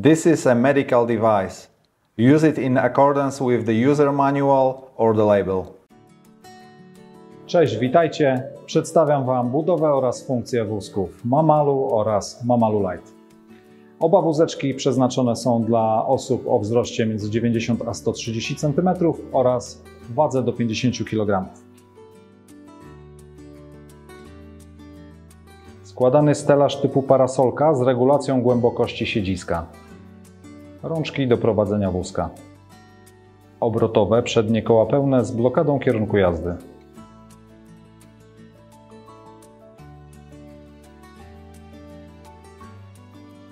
This is a medical device. Use it in accordance with the user manual or the label. Cześć, witajcie. Przedstawiam Wam budowę oraz funkcję wózków Mamalu oraz Mamalu Lite. Oba wózeczki przeznaczone są dla osób o wzroście między 90 a 130 cm oraz wadze do 50 kg. Składany stelaż typu parasolka z regulacją głębokości siedziska. Rączki do prowadzenia wózka. Obrotowe przednie koła pełne z blokadą kierunku jazdy.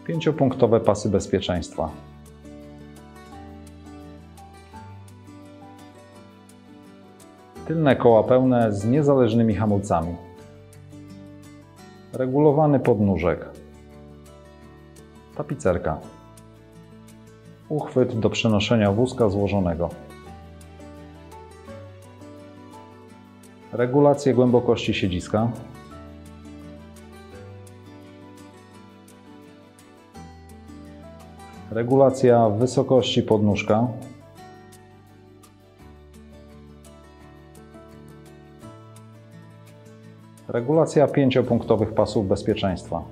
Pięciopunktowe pasy bezpieczeństwa. Tylne koła pełne z niezależnymi hamulcami. Regulowany podnóżek. Tapicerka. Uchwyt do przenoszenia wózka złożonego. Regulacje głębokości siedziska. Regulacja wysokości podnóżka. Regulacja pięciopunktowych pasów bezpieczeństwa.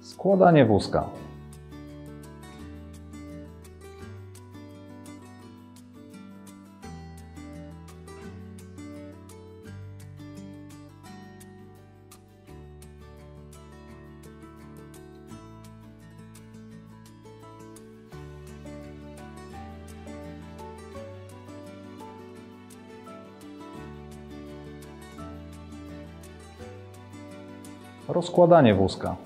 Składanie wózka. Rozkładanie wózka.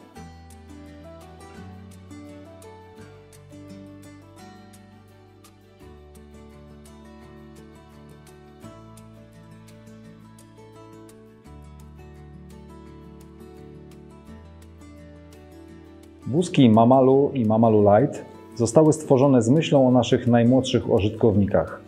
Wózki Mamalu i Mamalu Lite zostały stworzone z myślą o naszych najmłodszych użytkownikach.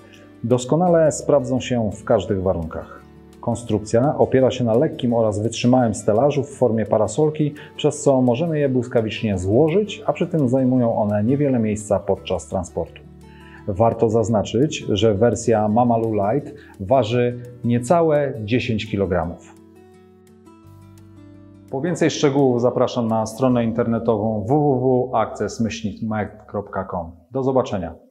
Doskonale sprawdzą się w każdych warunkach. Konstrukcja opiera się na lekkim oraz wytrzymałym stelażu w formie parasolki, przez co możemy je błyskawicznie złożyć, a przy tym zajmują one niewiele miejsca podczas transportu. Warto zaznaczyć, że wersja Mamalu Lite waży niecałe 10 kg. Po więcej szczegółów zapraszam na stronę internetową www.access-med.com. Do zobaczenia.